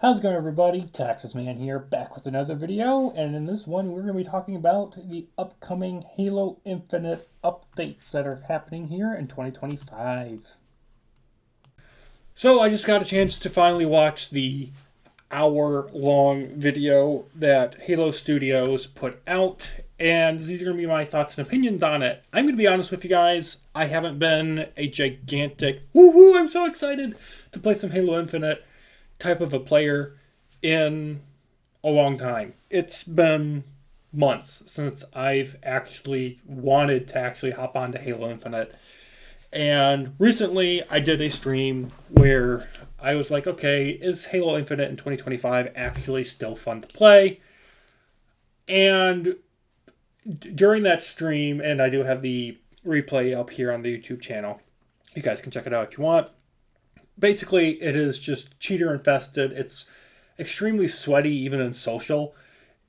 How's it going, everybody? TaxesMan here, back with another video, and in this one we're going to be talking about the upcoming Halo Infinite updates that are happening here in 2025. So I just got a chance to finally watch the hour-long video that Halo Studios put out, and these are going to be my thoughts and opinions on it. I'm going to be honest with you guys, I haven't been a gigantic, woohoo, I'm so excited to play some Halo Infinite type of a player in a long time. It's been months since I've actually wanted to actually hop onto Halo Infinite. And recently I did a stream where I was like, okay, is Halo Infinite in 2025 actually still fun to play? And during that stream, and I do have the replay up here on the YouTube channel, you guys can check it out if you want. Basically, it is just cheater infested. It's extremely sweaty, even in social.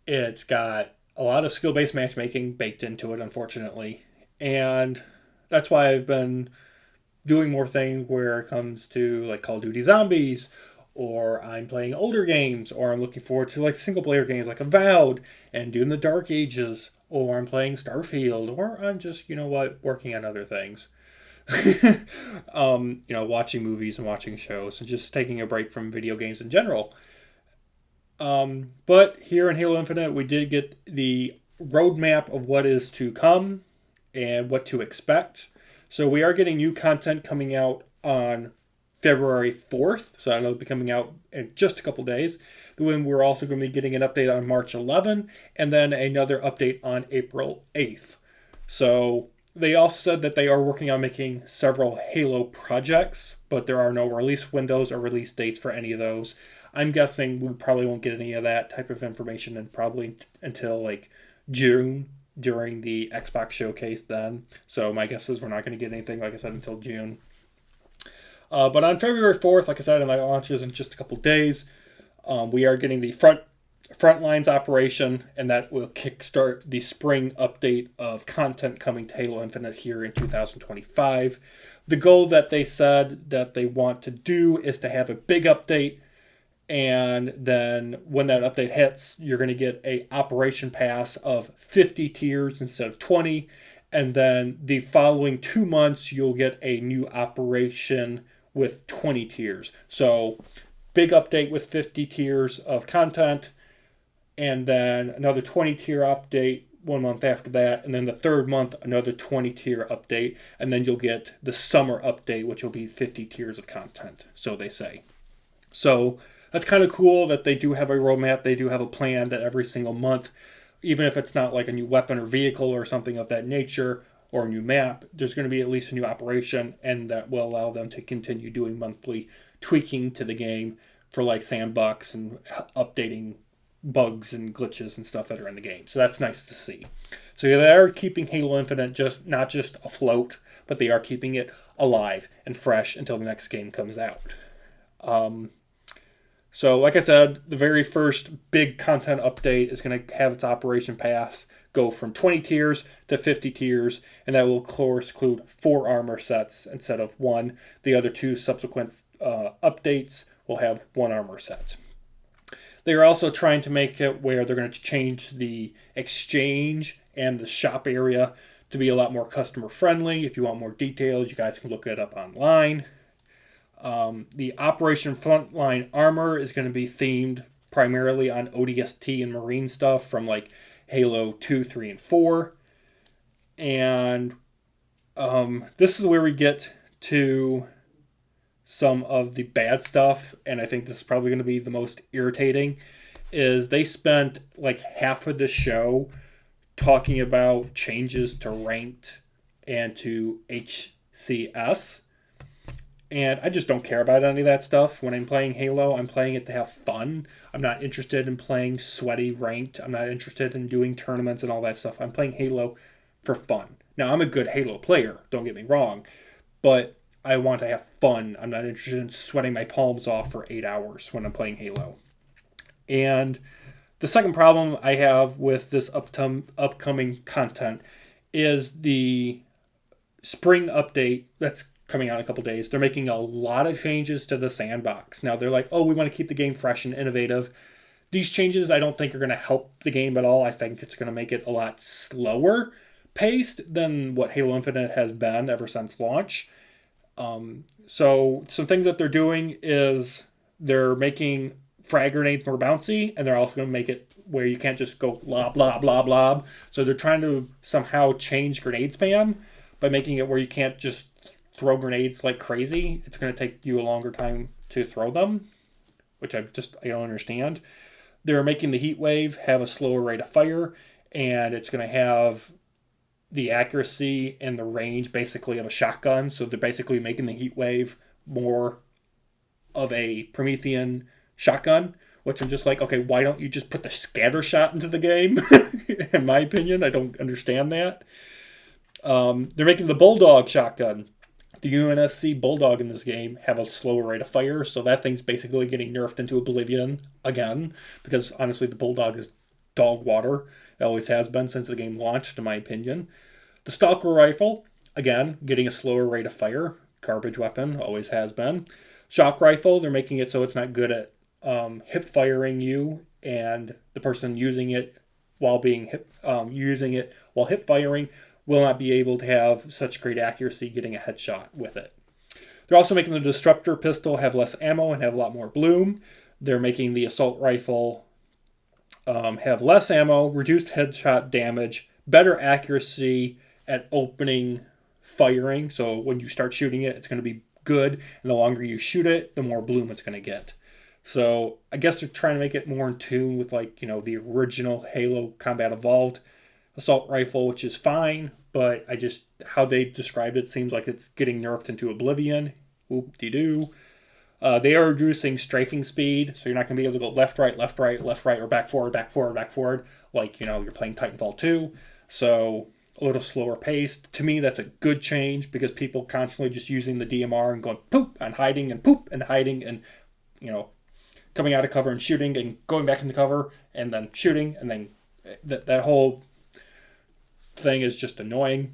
It's got a lot of skill-based matchmaking baked into it, unfortunately. And that's why I've been doing more things where it comes to like Call of Duty Zombies, or I'm playing older games, or I'm looking forward to like single-player games like Avowed, and doing the Dark Ages, or I'm playing Starfield, or I'm just, working on other things. Watching movies and watching shows and just taking a break from video games in general. But here in Halo Infinite, we did get the roadmap of what is to come and what to expect. So we are getting new content coming out on February 4th. So that'll be coming out in just a couple days. Then we're also going to be getting an update on March 11 and then another update on April 8th. So they also said that they are working on making several Halo projects, but there are no release windows or release dates for any of those. I'm guessing we probably won't get any of that type of information and probably until like June during the Xbox showcase then. So my guess is we're not going to get anything, like I said, until June. But on February 4th, like I said, and that launches in just a couple days, we are getting the Frontlines operation, and that will kickstart the spring update of content coming to Halo Infinite here in 2025. The goal that they said that they want to do is to have a big update, and then when that update hits, you're going to get a operation pass of 50 tiers instead of 20, and then the following 2 months you'll get a new operation with 20 tiers. So big update with 50 tiers of content, and then another 20 tier update 1 month after that, and then the third month another 20 tier update, and then you'll get the summer update, which will be 50 tiers of content, so they say. So that's kind of cool that they do have a roadmap. They do have a plan that every single month, even if it's not like a new weapon or vehicle or something of that nature, or a new map, there's going to be at least a new operation, and that will allow them to continue doing monthly tweaking to the game for like sandbox and updating bugs and glitches and stuff that are in the game. So that's nice to see. So they are keeping Halo Infinite just not just afloat, but they are keeping it alive and fresh until the next game comes out. So like I said, the very first big content update is going to have its operation pass go from 20 tiers to 50 tiers, and that will of course include 4 armor sets instead of 1. The other 2 subsequent updates will have 1 armor set. They are also trying to make it where they're going to change the exchange and the shop area to be a lot more customer friendly. If you want more details, you guys can look it up online. The Operation Frontline armor is going to be themed primarily on ODST and Marine stuff from like Halo 2, 3, and 4. And this is where we get to some of the bad stuff, and I think this is probably going to be the most irritating, is they spent like half of the show talking about changes to ranked and to HCS, and I just don't care about any of that stuff. When I'm playing Halo, I'm playing it to have fun. I'm not interested in playing sweaty ranked. I'm not interested in doing tournaments and all that stuff. I'm playing Halo for fun. Now, I'm a good Halo player, don't get me wrong, but I want to have fun. I'm not interested in sweating my palms off for 8 hours when I'm playing Halo. And the second problem I have with this upcoming content is the spring update that's coming out in a couple days. They're making a lot of changes to the sandbox. Now they're like, oh, we want to keep the game fresh and innovative. These changes I don't think are going to help the game at all. I think it's going to make it a lot slower paced than what Halo Infinite has been ever since launch. So some things that they're doing is they're making frag grenades more bouncy, and they're also going to make it where you can't just go blah blah blah blah. So they're trying to somehow change grenade spam by making it where you can't just throw grenades like crazy. It's going to take you a longer time to throw them, which I don't understand. They're making the heat wave have a slower rate of fire, and it's going to have the accuracy and the range basically of a shotgun. So they're basically making the heat wave more of a Promethean shotgun, which I'm just like, okay, why don't you just put the scatter shot into the game? In my opinion, I don't understand that. They're making the Bulldog shotgun. The UNSC Bulldog in this game have a slower rate of fire, so that thing's basically getting nerfed into oblivion again, because honestly the Bulldog is dog water. It always has been since the game launched, in my opinion. The Stalker Rifle, again, getting a slower rate of fire. Garbage weapon, always has been. Shock Rifle, they're making it so it's not good at hip firing you, and the person using it while hip firing will not be able to have such great accuracy getting a headshot with it. They're also making the Disruptor pistol have less ammo and have a lot more bloom. They're making the Assault Rifle have less ammo, reduced headshot damage, better accuracy at opening firing. So when you start shooting it, it's going to be good. And the longer you shoot it, the more bloom it's going to get. So I guess they're trying to make it more in tune with the original Halo Combat Evolved assault rifle, which is fine, but how they described it seems like it's getting nerfed into oblivion. Whoop-de-doo. They are reducing strafing speed, so you're not going to be able to go left, right, left, right, left, right, or back, forward, back, forward, back, forward, like, you're playing Titanfall 2. So a little slower paced. To me, that's a good change, because people constantly just using the DMR and going poop and hiding and poop and hiding and, coming out of cover and shooting and going back into cover and then shooting, and then that whole thing is just annoying.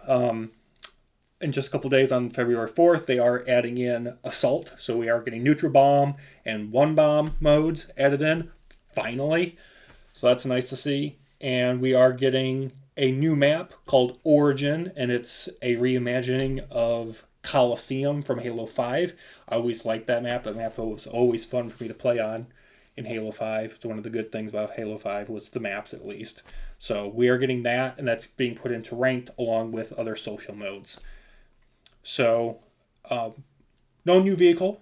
In just a couple days on February 4th, they are adding in Assault. So we are getting Neutral Bomb and One Bomb modes added in, finally. So that's nice to see. And we are getting a new map called Origin, and it's a reimagining of Coliseum from Halo 5. I always liked that map. That map was always fun for me to play on in Halo 5. It's one of the good things about Halo 5 was the maps, at least. So we are getting that, and that's being put into ranked along with other social modes. So no new vehicle,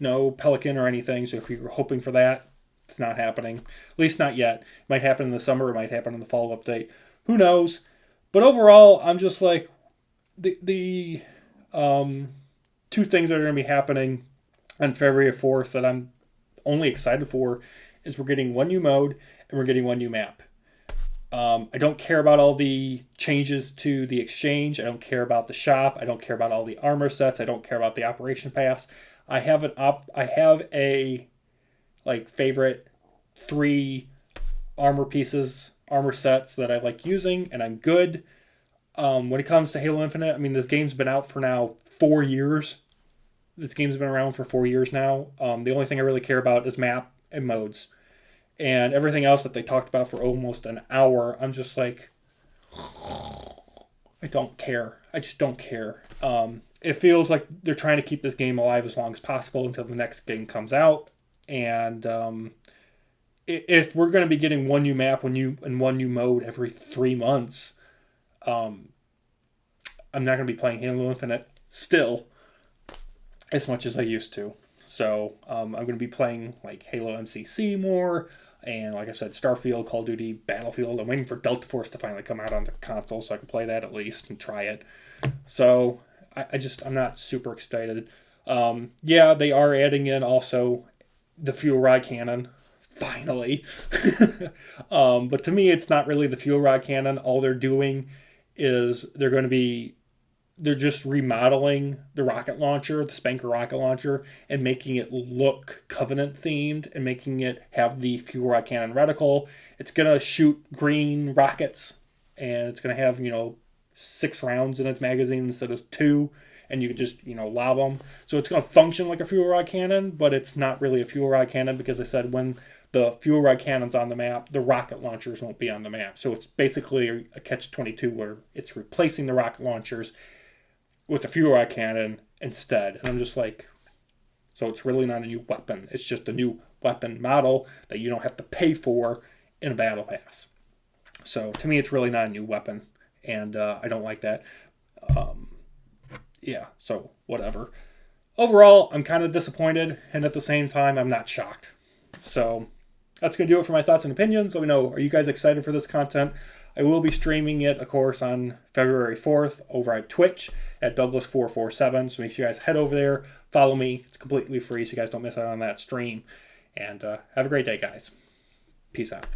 no Pelican or anything. So if you're hoping for that, it's not happening. At least not yet. It might happen in the summer. It might happen in the fall update. Who knows? But overall, I'm just like, the two things that are going to be happening on February 4th that I'm only excited for is we're getting one new mode and we're getting one new map. I don't care about all the changes to the exchange. I don't care about the shop. I don't care about all the armor sets. I don't care about the operation pass. I have a favorite 3 armor sets that I like using, and I'm good. When it comes to Halo Infinite, I mean, this game's been out for now 4 years. This game's been around for 4 years now. The only thing I really care about is map and modes. And everything else that they talked about for almost an hour, I'm just like, I don't care. I just don't care. It feels like they're trying to keep this game alive as long as possible until the next game comes out. And if we're going to be getting one new map and one new mode every 3 months, I'm not going to be playing Halo Infinite still as much as I used to. So I'm going to be playing like Halo MCC more, and like I said, Starfield, Call of Duty, Battlefield. I'm waiting for Delta Force to finally come out on the console so I can play that at least and try it. So I'm not super excited. Yeah, they are adding in also the fuel rod cannon. Finally. But to me, it's not really the fuel rod cannon. All they're doing is they're just remodeling the rocket launcher, the Spanker rocket launcher, and making it look Covenant themed and making it have the fuel rod cannon reticle. It's going to shoot green rockets, and it's going to have, 6 rounds in its magazine instead of 2. and you can just, lob them. So it's going to function like a fuel rod cannon, but it's not really a fuel rod cannon because I said when the fuel rod cannon's on the map, the rocket launchers won't be on the map. So it's basically a catch-22 where it's replacing the rocket launchers with a fuel rod cannon instead. And I'm just like, so it's really not a new weapon. It's just a new weapon model that you don't have to pay for in a battle pass. So to me, it's really not a new weapon, and I don't like that. Yeah, so whatever. Overall, I'm kind of disappointed, and at the same time, I'm not shocked. So that's going to do it for my thoughts and opinions. Let me know, are you guys excited for this content? I will be streaming it, of course, on February 4th over at Twitch at Douglas447. So make sure you guys head over there, follow me. It's completely free, so you guys don't miss out on that stream. And have a great day, guys. Peace out.